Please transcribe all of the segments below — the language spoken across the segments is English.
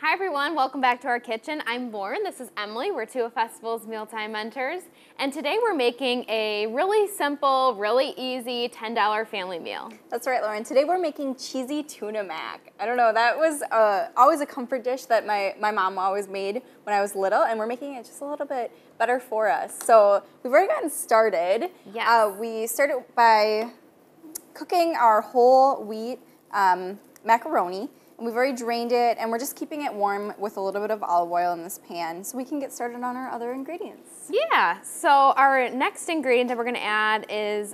Hi everyone, welcome back to our kitchen. I'm Lauren, this is Emily. We're two of Festival's Mealtime Mentors. And today we're making a really simple, really easy $10 family meal. That's right, Lauren. Today we're making cheesy tuna mac. I don't know, that was always a comfort dish that my mom always made when I was little, and we're making it just a little bit better for us. So we've already gotten started. Yes. We started by cooking our whole wheat macaroni. And we've already drained it, and we're just keeping it warm with a little bit of olive oil in this pan so we can get started on our other ingredients. Yeah, so our next ingredient that we're going to add is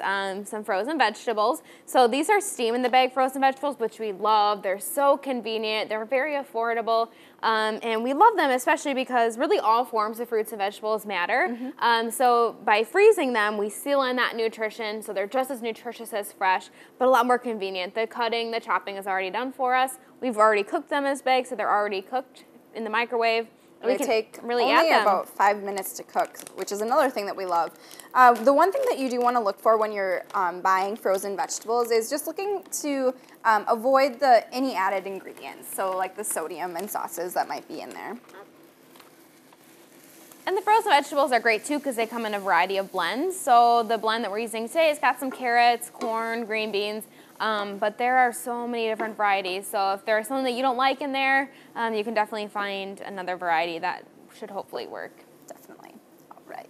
some frozen vegetables. So these are steam-in-the-bag frozen vegetables, which we love. They're so convenient. They're very affordable, and we love them especially because really all forms of fruits and vegetables matter. So by freezing them, we seal in that nutrition, so they're just as nutritious as fresh, but a lot more convenient. The cutting, the chopping is already done for us. We've already cooked them as bags, so they're already cooked in the microwave. They take only about 5 minutes to cook, which is another thing that we love. The one thing that you do want to look for when you're buying frozen vegetables is just looking to avoid any added ingredients, so like the sodium and sauces that might be in there. And the frozen vegetables are great too because they come in a variety of blends. So the blend that we're using today has got some carrots, corn, green beans, but there are so many different varieties. So if there's something that you don't like in there, you can definitely find another variety that should hopefully work. Definitely. All right.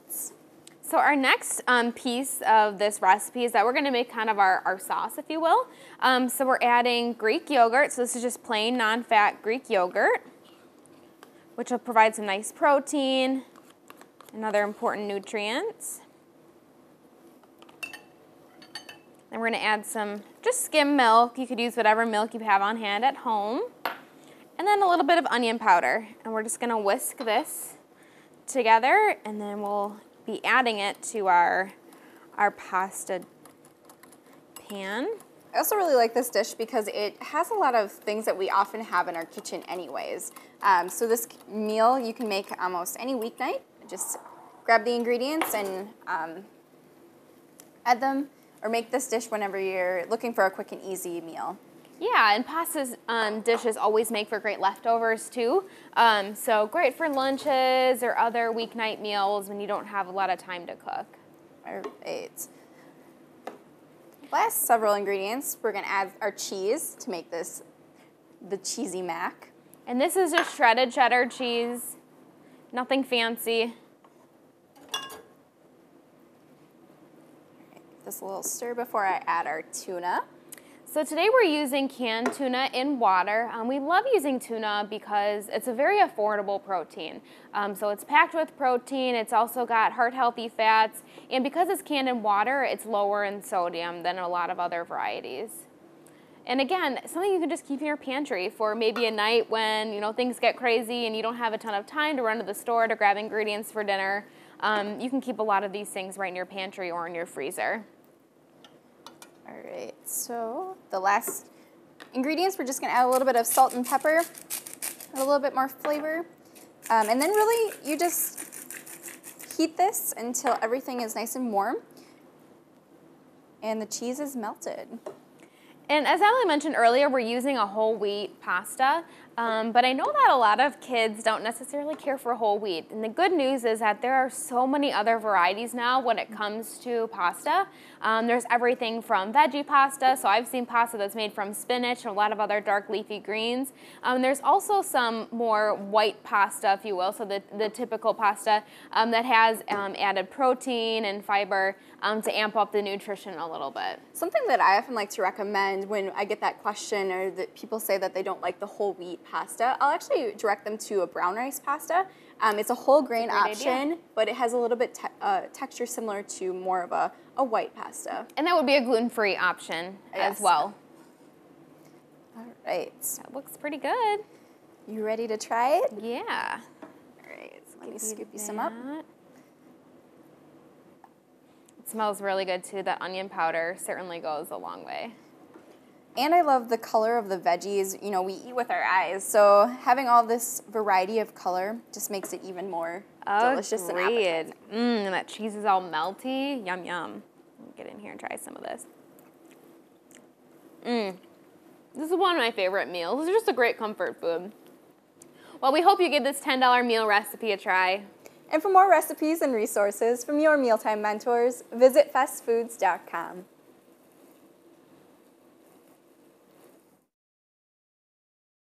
So our next piece of this recipe is that we're going to make kind of our sauce, if you will. So we're adding Greek yogurt. So this is just plain non-fat Greek yogurt, which will provide some nice protein and other important nutrients. Then we're going to add some just skim milk. You could use whatever milk you have on hand at home. And then a little bit of onion powder. And we're just going to whisk this together, and then we'll be adding it to our pasta pan. I also really like this dish because it has a lot of things that we often have in our kitchen anyways. So this meal you can make almost any weeknight. Just grab the ingredients and add them, or make this dish whenever you're looking for a quick and easy meal. Yeah, and pasta's dishes always make for great leftovers too. So great for lunches or other weeknight meals when you don't have a lot of time to cook. All right. Last several ingredients, we're going to add our cheese to make this the cheesy mac. And this is just shredded cheddar cheese, nothing fancy. This a little stir before I add our tuna. So today we're using canned tuna in water. We love using tuna because it's a very affordable protein. So it's packed with protein, it's also got heart-healthy fats, and because it's canned in water, it's lower in sodium than a lot of other varieties. And again, something you can just keep in your pantry for maybe a night when things get crazy and you don't have a ton of time to run to the store to grab ingredients for dinner. You can keep a lot of these things right in your pantry or in your freezer. All right, so the last ingredients, we're just going to add a little bit of salt and pepper, a little bit more flavor. And then really you just heat this until everything is nice and warm and the cheese is melted. And as Emily mentioned earlier, we're using a whole wheat pasta, but I know that a lot of kids don't necessarily care for whole wheat. And the good news is that there are so many other varieties now when it comes to pasta. There's everything from veggie pasta, so I've seen pasta that's made from spinach and a lot of other dark leafy greens. There's also some more white pasta, if you will, so the typical pasta that has added protein and fiber to amp up the nutrition a little bit. Something that I often like to recommend when I get that question or that people say that they don't like the whole wheat pasta, I'll actually direct them to a brown rice pasta. It's a whole grain option, but it has a little bit texture similar to more of a white pasta. And that would be a gluten-free option as well. All right. That looks pretty good. You ready to try it? Yeah. All right, so let me scoop you some up. It smells really good too. That onion powder certainly goes a long way. And I love the color of the veggies. We eat with our eyes, so having all this variety of color just makes it even more delicious and appetizing. And that cheese is all melty. Yum, yum. Let me get in here and try some of this. This is one of my favorite meals. It's just a great comfort food. Well, we hope you give this $10 meal recipe a try. And for more recipes and resources from your mealtime mentors, visit fastfoods.com.